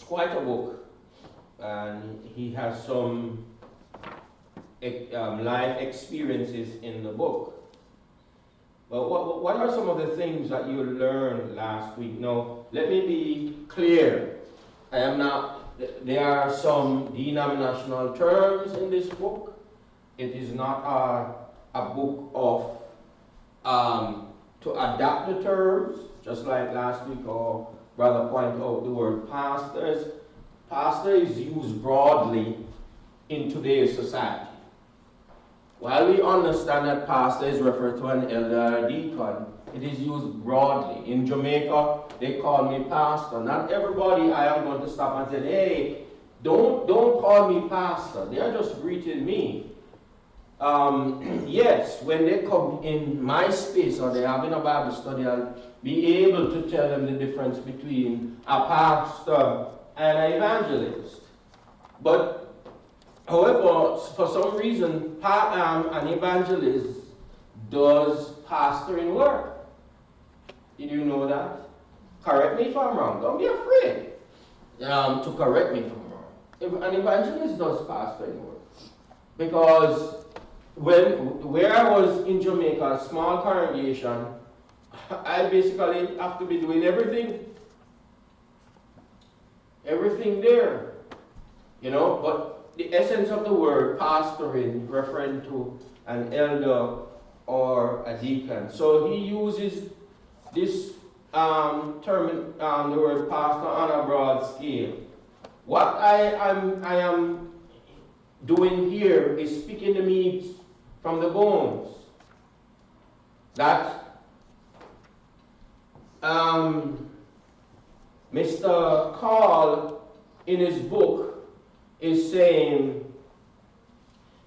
quite a book, and he has some life experiences in the book. But what are some of the things that you learned last week? Now, let me be clear. There are some denominational terms in this book. It is not a book of to adapt the terms, just like last week our brother pointed out the word pastors. Pastor is used broadly in today's society. While we understand that pastor is referred to an elder or deacon, it is used broadly. In Jamaica, they call me pastor. Not everybody I am going to stop and say, hey, don't call me pastor. They are just greeting me. Yes, when they come in my space or they're having a Bible study, I'll be able to tell them the difference between a pastor and an evangelist. But however, for some reason, an evangelist does pastoring work. Did you know that? Correct me if I'm wrong. Don't be afraid to correct me if I'm wrong. An evangelist does pastoring work. Because where I was in Jamaica, a small congregation, I basically have to be doing everything. Everything there. You know, but the essence of the word pastoring, referring to an elder or a deacon. So he uses this term, the word pastor, on a broad scale. What I am doing here is speaking the meat from the bones. That Mr. Carl in his book is saying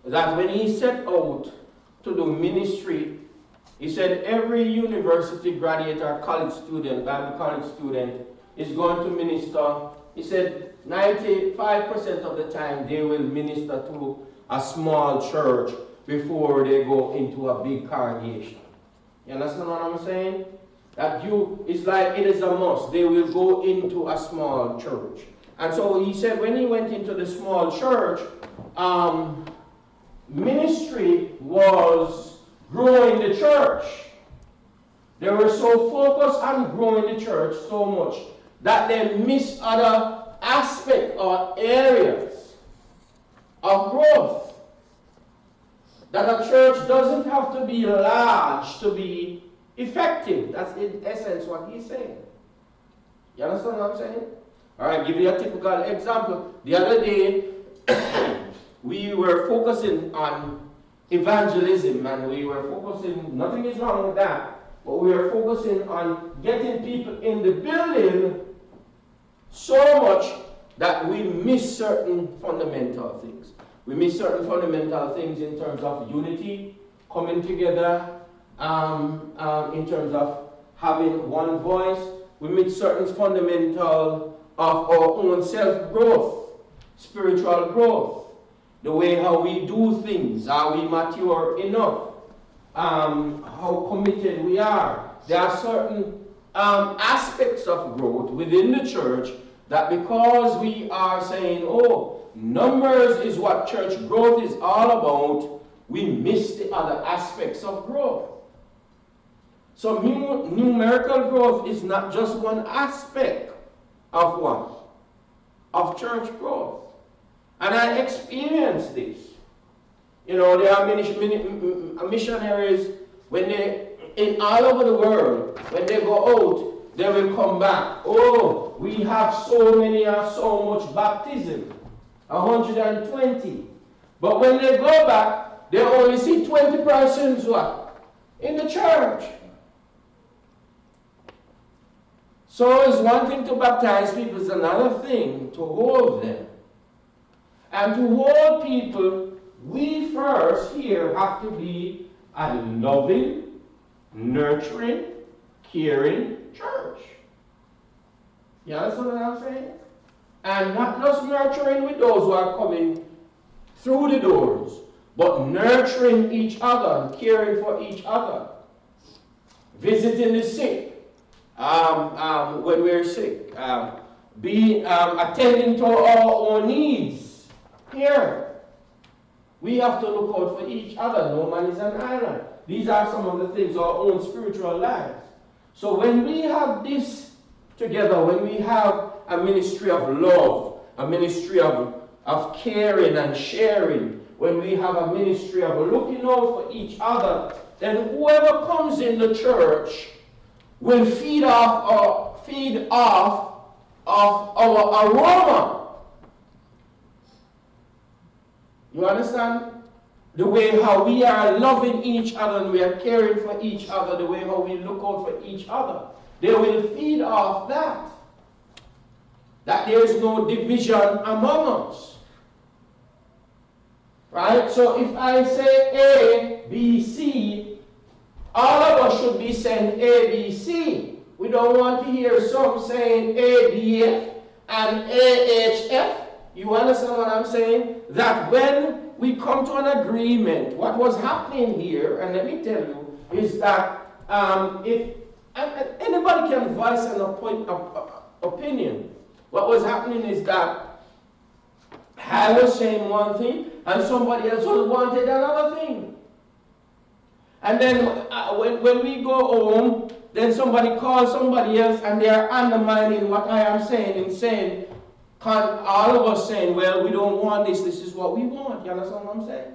that when he set out to do ministry, he said every university graduate or college student, Bible college student, is going to minister. He said 95% of the time they will minister to a small church before they go into a big congregation. You understand what I'm saying? That it's like it is a must. They will go into a small church. And so he said when he went into the small church, ministry was growing the church. They were so focused on growing the church so much that they missed other aspects or areas of growth. That a church doesn't have to be large to be effective. That's in essence what he's saying. You understand what I'm saying? All right, give you a typical example. The other day, we were focusing on evangelism, and we were focusing, nothing is wrong with that, but we were focusing on getting people in the building so much that we miss certain fundamental things. We miss certain fundamental things in terms of unity, coming together, in terms of having one voice. We miss certain fundamental of our own self-growth, spiritual growth, the way how we do things, are we mature enough, how committed we are. There are certain aspects of growth within the church that because we are saying, oh, numbers is what church growth is all about, we miss the other aspects of growth. So numerical growth is not just one aspect of what? Of church growth. And I experienced this. You know, there are missionaries, when they, in all over the world, when they go out, they will come back. Oh, we have so many or so much baptism. 120. But when they go back, they only see 20 persons what? In the church. So it's one thing to baptize people, it's another thing to hold them. And to hold people, we first here have to be a loving, nurturing, caring church. You understand what I'm saying? And not just nurturing with those who are coming through the doors, but nurturing each other and caring for each other. Visiting the sick when we're sick. be attending to our own needs. Here, we have to look out for each other. No man is an island. These are some of the things, our own spiritual lives. So when we have this together, when we have a ministry of love, a ministry of caring and sharing, when we have a ministry of looking out for each other, then whoever comes in the church will feed off of our aroma. You understand? The way how we are loving each other and we are caring for each other, the way how we look out for each other. They will feed off that. That there is no division among us. Right? So if I say A, B, C, all of us should be saying A, B, C. We don't want to hear some saying A, B, F and A, H, F. You understand what I'm saying? That when we come to an agreement, what was happening here, and let me tell you, is that if anybody can voice an opinion, what was happening is that I was saying one thing, and somebody else wanted another thing. And then when we go home, then somebody calls somebody else, and they are undermining what I am saying and saying, all of us saying, well, we don't want this, this is what we want. You understand what I'm saying?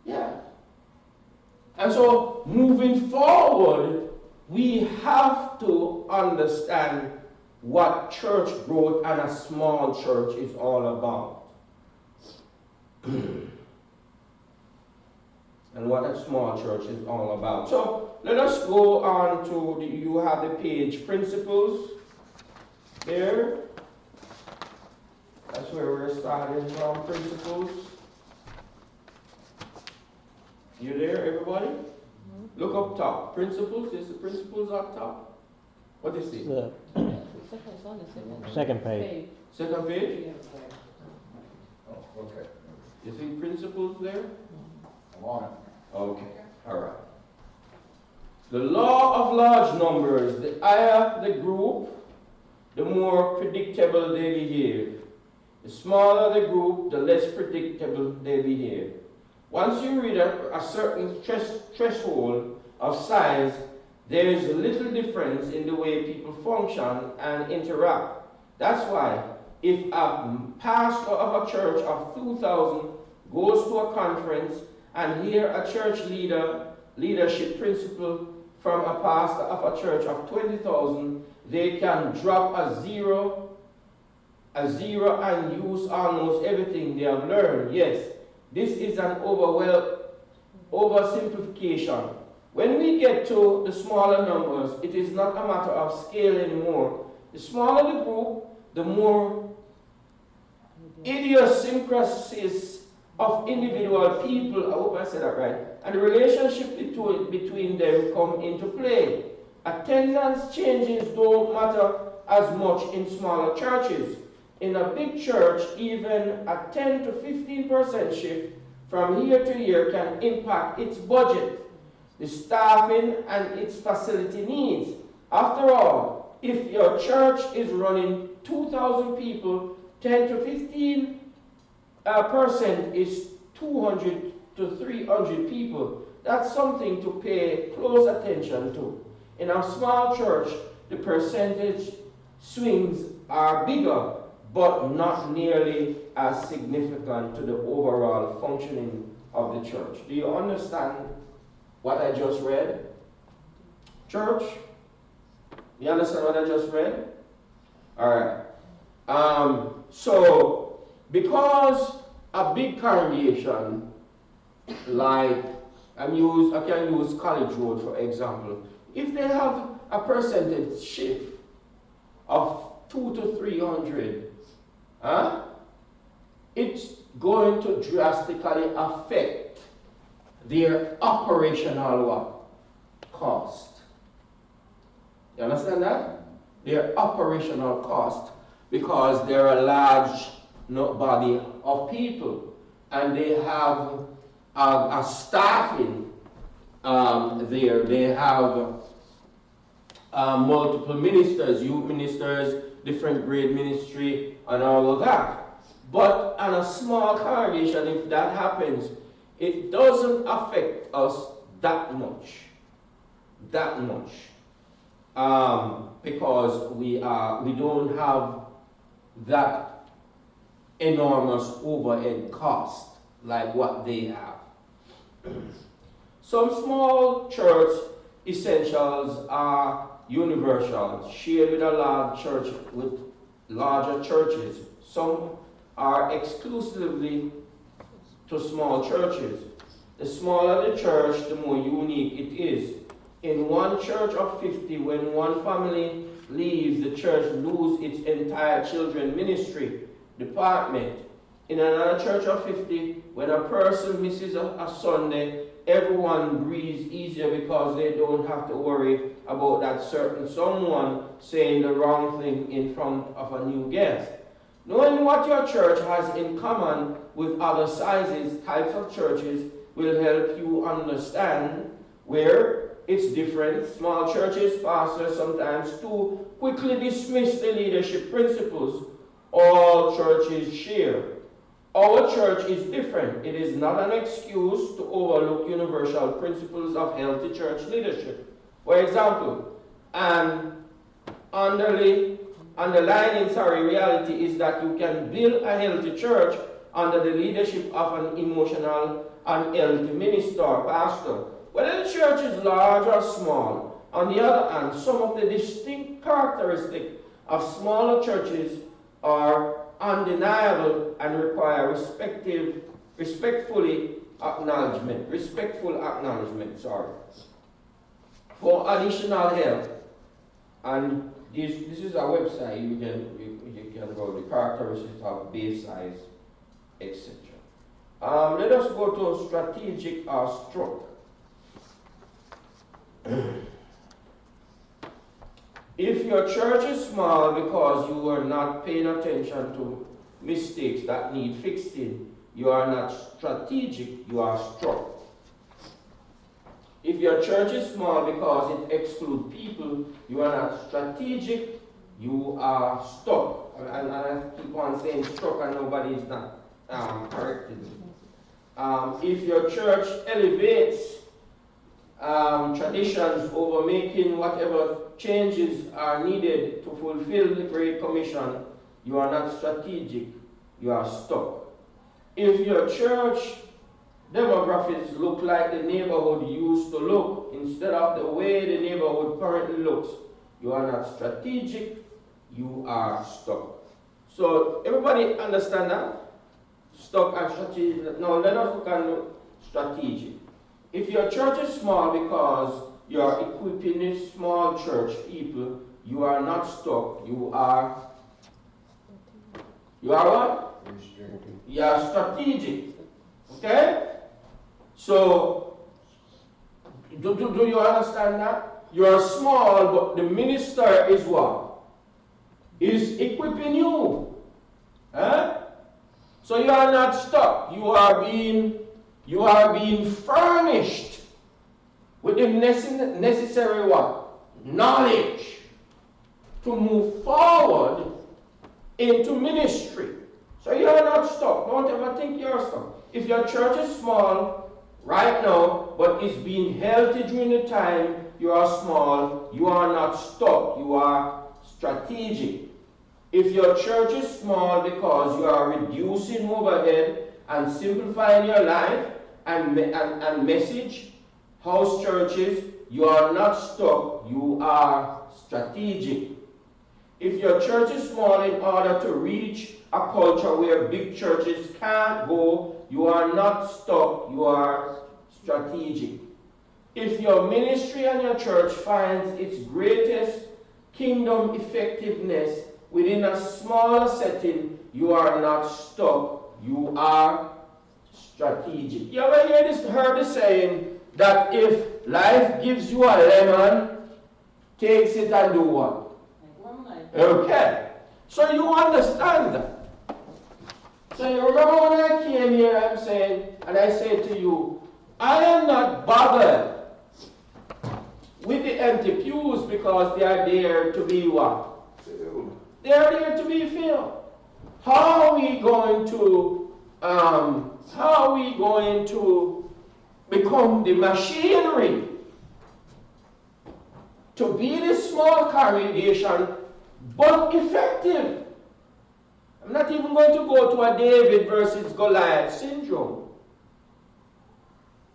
Yeah. And so, moving forward, we have to understand what church growth and a small church is all about. And what a small church is all about. So, let us go on to, you have the page principles there. That's where we're starting from, principles. You there, everybody? Mm-hmm. Look up top. Principles, is the principles up top? What is it? Second page. Second page? Oh, okay. You see principles there? I'm on it. Okay, all right. The law of large numbers, the higher the group, the more predictable they behave. The smaller the group, the less predictable they behave. Once you reach a certain threshold of size, there is little difference in the way people function and interact. That's why if a pastor of a church of 2,000 goes to a conference and hear a church leadership principle from a pastor of a church of 20,000, they can drop a zero and use almost everything they have learned. Yes, this is an oversimplification. When we get to the smaller numbers, it is not a matter of scale anymore. The smaller the group, the more idiosyncrasies of individual people, I hope I said that right, and the relationship between them come into play. Attendance changes don't matter as much in smaller churches. In a big church, even a 10 to 15% shift from year to year can impact its budget, the staffing, and its facility needs. After all, if your church is running 2,000 people, 10 to 15% is 200 to 300 people. That's something to pay close attention to. In a small church, the percentage swings are bigger, but not nearly as significant to the overall functioning of the church. Do you understand what I just read? Church? You understand what I just read? All right. So, because a big congregation, like I can use College Road for example, if they have a percentage shift of 200 to 300, it's going to drastically affect their operational cost. You understand that? Their operational cost, because they're a large body of people and they have a staffing there. They have multiple ministers, youth ministers, different grade ministry, and all of that. But on a small congregation, if that happens, it doesn't affect us that much. Because we don't have that enormous overhead cost like what they have. Some small church essentials are universal, shared with a large church, with larger churches. Some are exclusively to small churches. The smaller the church, the more unique it is. In one church of 50, when one family leaves, the church loses its entire children ministry department. In another church of 50, when a person misses a Sunday, everyone breathes easier because they don't have to worry about that certain someone saying the wrong thing in front of a new guest. Knowing what your church has in common with other sizes, types of churches, will help you understand where it's different. Small churches, pastors sometimes too quickly dismiss the leadership principles all churches share. Our church is different. It is not an excuse to overlook universal principles of healthy church leadership. For example, an underlying reality is that you can build a healthy church under the leadership of an emotional and healthy minister or pastor. Whether the church is large or small, on the other hand, some of the distinct characteristics of smaller churches are undeniable and require respectful acknowledgement. For additional help, and this is a website, you can go to the characteristics of base size, etc. Let us go to strategic or stroke. If your church is small because you are not paying attention to mistakes that need fixing, you are not strategic, you are struck. If your church is small because it excludes people, you are not strategic, you are stuck. And I keep on saying stuck and nobody is not correcting me. If your church elevates traditions over making whatever changes are needed to fulfill the Great Commission, you are not strategic, you are stuck. If your church demographics look like the neighborhood used to look instead of the way the neighborhood currently looks, you are not strategic, you are stuck. So everybody understand that? Stuck and strategic. Now let us look at strategic. If your church is small because you are equipping these small church people, you are not stuck, you are what? You are strategic. Okay? So, do you understand that? You are small, but the minister is what? Is equipping you. Huh? So you are not stuck. You are being furnished with the necessary what? Knowledge to move forward into ministry. So you are not stuck. Don't ever think you're stuck. If your church is small right now, but is being healthy during the time you are small, you are not stuck. You are strategic. If your church is small because you are reducing overhead and simplifying your life and message, house churches, you are not stuck, you are strategic. If your church is small in order to reach a culture where big churches can't go, you are not stuck, you are strategic. If your ministry and your church finds its greatest kingdom effectiveness within a smaller setting, you are not stuck, you are strategic. You ever heard the saying that if life gives you a lemon, takes it and do what? Okay. So you understand that. So you remember when I came here, I'm saying, and I said to you, I am not bothered with the empty pews because they are there to be what? Filled. They are there to be filled. How are we going to become the machinery to be this small congregation but effective? I'm not even going to go to a David versus Goliath syndrome.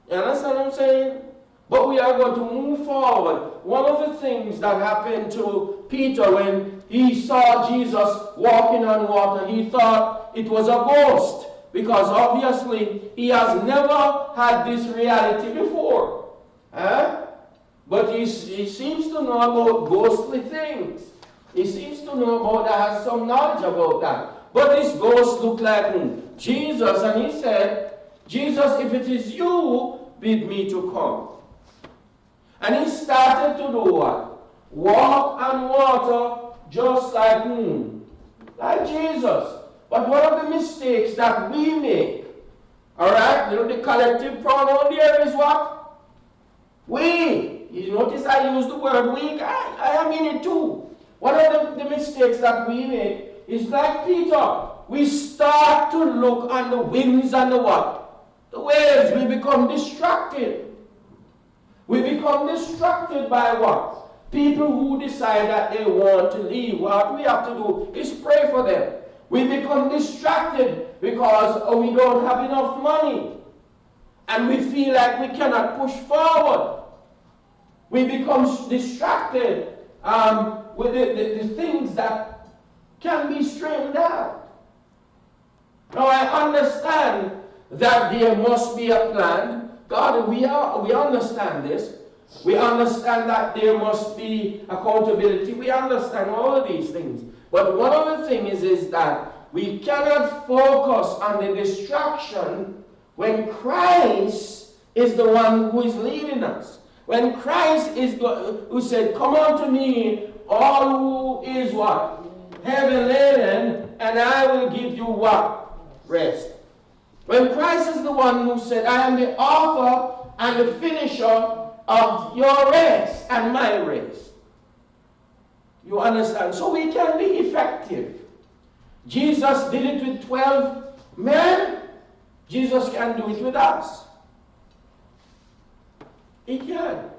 You understand what I'm saying? But we are going to move forward. One of the things that happened to Peter when he saw Jesus walking on water, he thought it was a ghost, because obviously he has never had this reality before. But he seems to know about ghostly things. He seems to know about that, has some knowledge about that. But this ghost looked like Jesus, and he said, Jesus, if it is you, bid me to come. And he started to do what? Walk on water just like Jesus. But one of the mistakes that we make, all right, the collective pronoun there is what? We. You notice I use the word we. I am in it too. One of the mistakes that we make is like Peter. We start to look on the winds and the what? The waves. We become distracted. We become distracted by what? People who decide that they want to leave. What we have to do is pray for them. We become distracted because we don't have enough money. And we feel like we cannot push forward. We become distracted with the things that can be straightened out. Now I understand that there must be a plan. God, we understand this. We understand that there must be accountability. We understand all of these things. But one of the things is that we cannot focus on the distraction when Christ is the one who is leading us. When Christ is who said, come unto me, all who is what? Heavy laden, and I will give you what? Rest. When Christ is the one who said, I am the author and the finisher of your race and my race. You understand? So we can be effective. Jesus did it with 12 men. Jesus can do it with us. He can.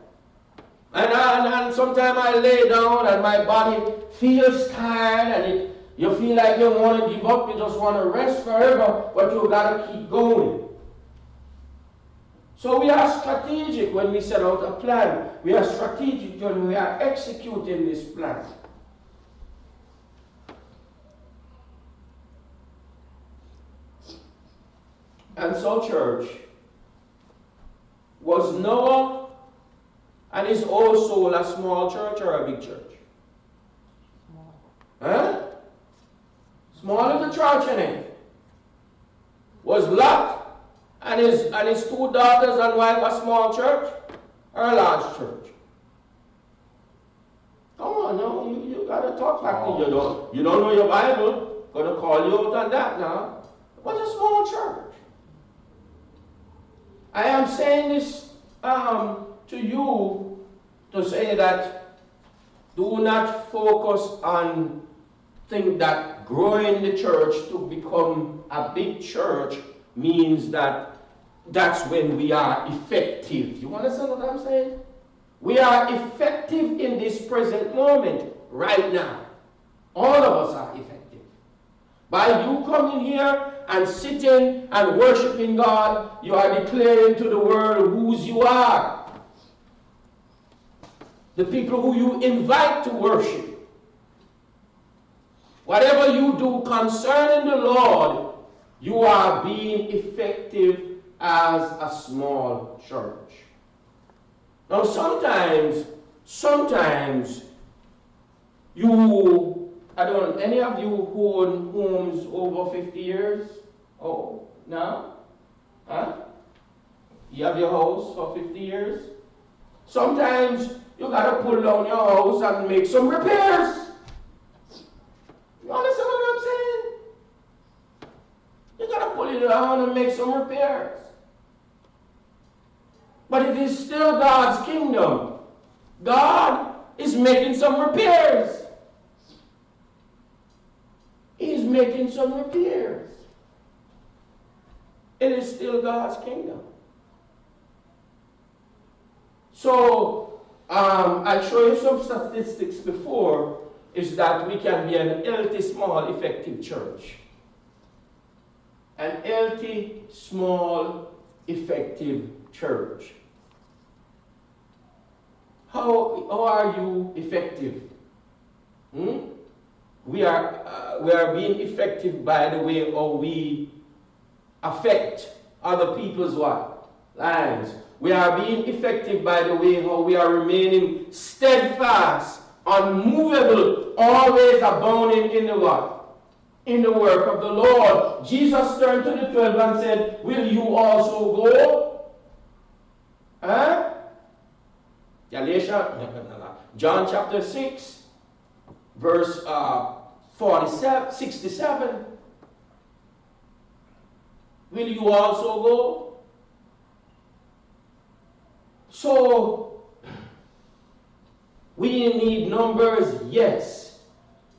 And sometimes I lay down and my body feels tired and you feel like you want to give up, you just want to rest forever, but you got to keep going. So we are strategic when we set out a plan. We are strategic when we are executing this plan. And so, church, was Noah and his old soul a small church or a big church? Huh? Small little church in it. Was Lot and his two daughters and wife a small church or a large church? Come on, no, you gotta talk back to you. Don't know your Bible. Gonna call you out on that now. It was a small church. I am saying this to you to say that do not focus on think that growing the church to become a big church means that that's when we are effective. You understand what I'm saying? We are effective in this present moment right now. All of us are effective. By you coming here and sitting and worshiping God, you are declaring to the world whose you are. The people who you invite to worship. Whatever you do concerning the Lord, you are being effective as a small church. Now sometimes any of you who own homes over 50 years? Oh, no? Huh? You have your house for 50 years? Sometimes you gotta pull down your house and make some repairs. You understand what I'm saying? You gotta pull it down and make some repairs. But it is still God's kingdom. God is making some repairs. He's making some repairs. It is still God's kingdom. So, I showed you some statistics before, is that we can be an healthy, small, effective church. An healthy, small, effective church. How are you effective? We are being effective by the way how we affect other people's what? Lives. We are being effective by the way how we are remaining steadfast, unmovable, always abounding in the what? In the work of the Lord. Jesus turned to the 12 and said, will you also go? Huh? John chapter 6, verse 67. Will you also go? So, we need numbers, yes.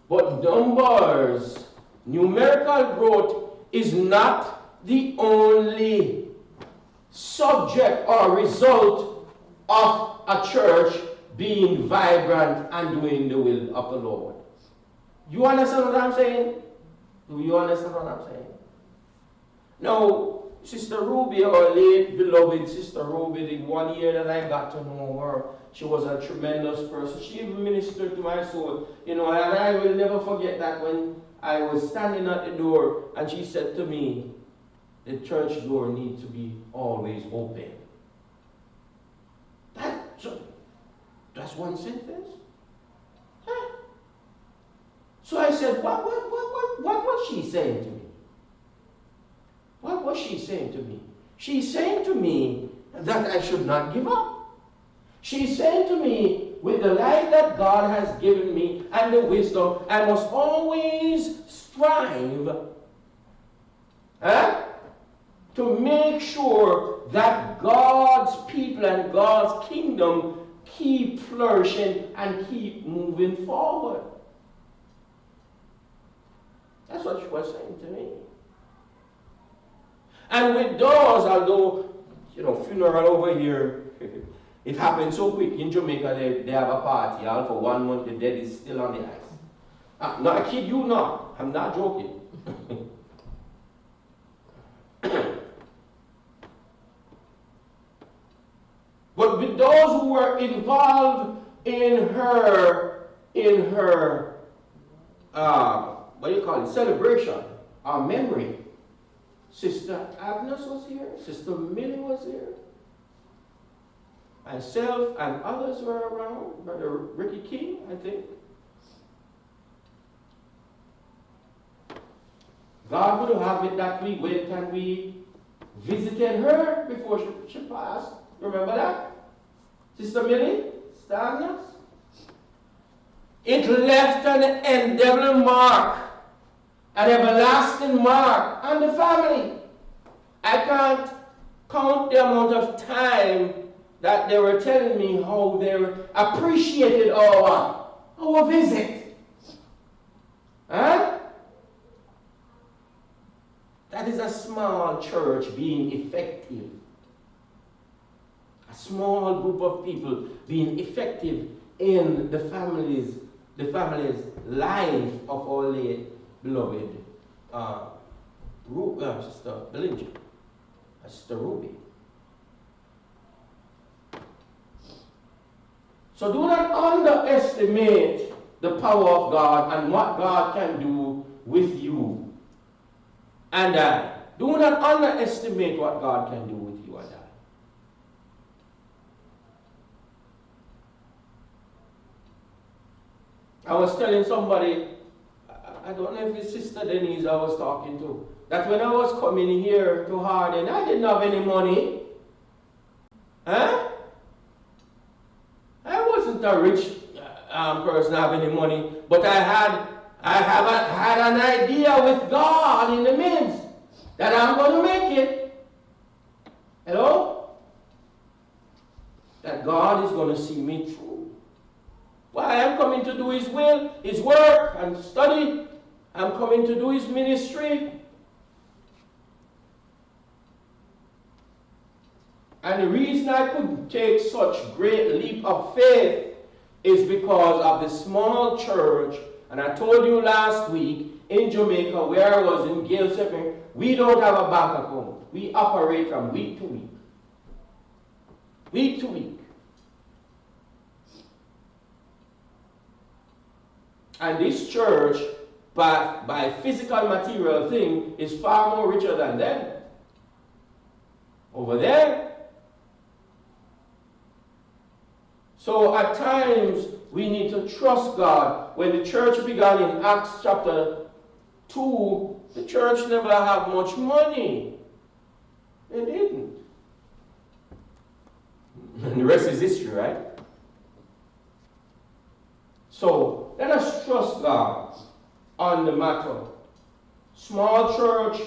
But numbers, numerical growth is not the only subject or result of a church being vibrant and doing the will of the Lord. You understand what I'm saying? Do you understand what I'm saying? Now, Sister Ruby, our late beloved Sister Ruby, the 1 year that I got to know her, she was a tremendous person. She even ministered to my soul. And I will never forget that when I was standing at the door and she said to me, the church door needs to be always open. That's one sentence? Huh? So I said, what was she saying to me? What was she saying to me? She's saying to me that I should not give up. She's saying to me, with the life that God has given me and the wisdom, I must always strive to make sure that God's people and God's kingdom keep flourishing and keep moving forward. That's what she was saying to me. And with those, although, funeral over here, it happened so quick. In Jamaica, they have a party. All for 1 month, the dead is still on the ice. No, I kid you not. I'm not joking. But with those who were involved in her celebration, our memory, Sister Agnes was here, Sister Millie was here, myself and others were around, Brother Ricky King, I think. God would have it that we went and we visited her before she passed. Remember that? Sister Millie? Sister Agnes? It left an indelible mark, an everlasting mark on the family. I can't count the amount of time that they were telling me how they appreciated our visit. Huh? That is a small church being effective. A small group of people being effective in the family's life of our late beloved Sister Bellinger, Sister Ruby. So do not underestimate the power of God and what God can do with you and I. Do not underestimate what God can do with you and I. I was telling somebody, I don't know if it's Sister Denise I was talking to, that when I was coming here to Hardin, I didn't have any money. Huh? I wasn't a rich person having any money, but I had an idea with God in the midst that I'm going to make it. Hello? That God is going to see me through. Why? I'm coming to do His will, His work, and study. I'm coming to do His ministry. And the reason I could take such great leap of faith is because of the small church. And I told you last week, in Jamaica, where I was in Gale 7, we don't have a bank account. We operate from week to week. Week to week. And this church, by physical material thing, is far more richer than them. Over there. So at times, we need to trust God. When the church began in Acts chapter 2, the church never had much money. They didn't. And the rest is history, right? So let us trust God on the matter. Small church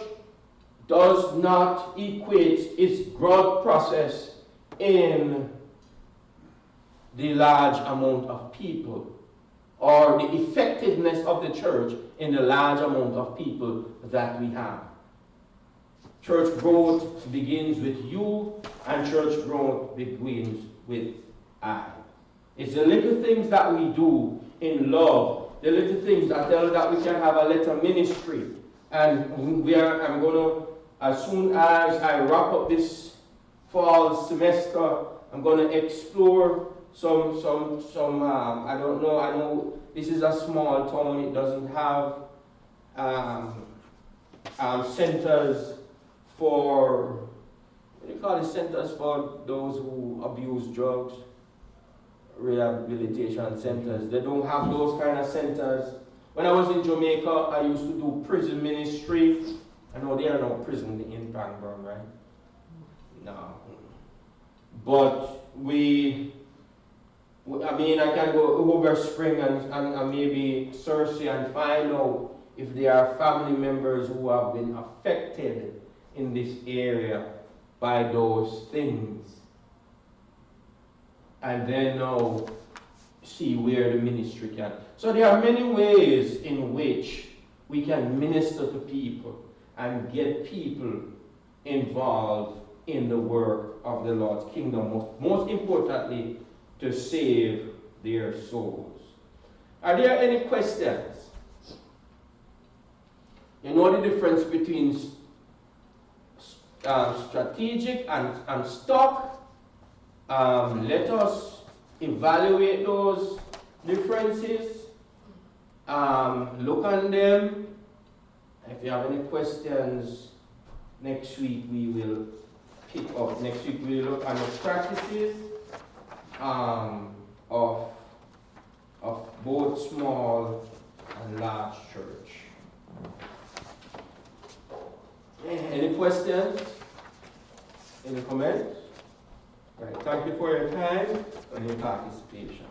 does not equate its growth process in the large amount of people, or the effectiveness of the church in the large amount of people that we have. Church growth begins with you, and church growth begins with I. It's the little things that we do in love, the little things that tell that we can have a little ministry. And I'm going to, as soon as I wrap up this fall semester, I'm going to explore some I don't know, I know this is a small town, it doesn't have centers for, what do you call it, centers for those who abuse drugs, rehabilitation centers. They don't have those kind of centers. When I was in Jamaica, I used to do prison ministry. I know there are no prison in Bangor, right? No. But I can go over Spring and maybe Cersei and find out if there are family members who have been affected in this area by those things. And then now see where the ministry can. So there are many ways in which we can minister to people and get people involved in the work of the Lord's kingdom. Most importantly, to save their souls. Are there any questions? You know the difference between strategic and stock? Let us evaluate those differences. Look on them. If you have any questions, next week we will pick up. Next week we will look at the practices of both small and large church. Any questions? Any comments? Right. Thank you for your time and your participation.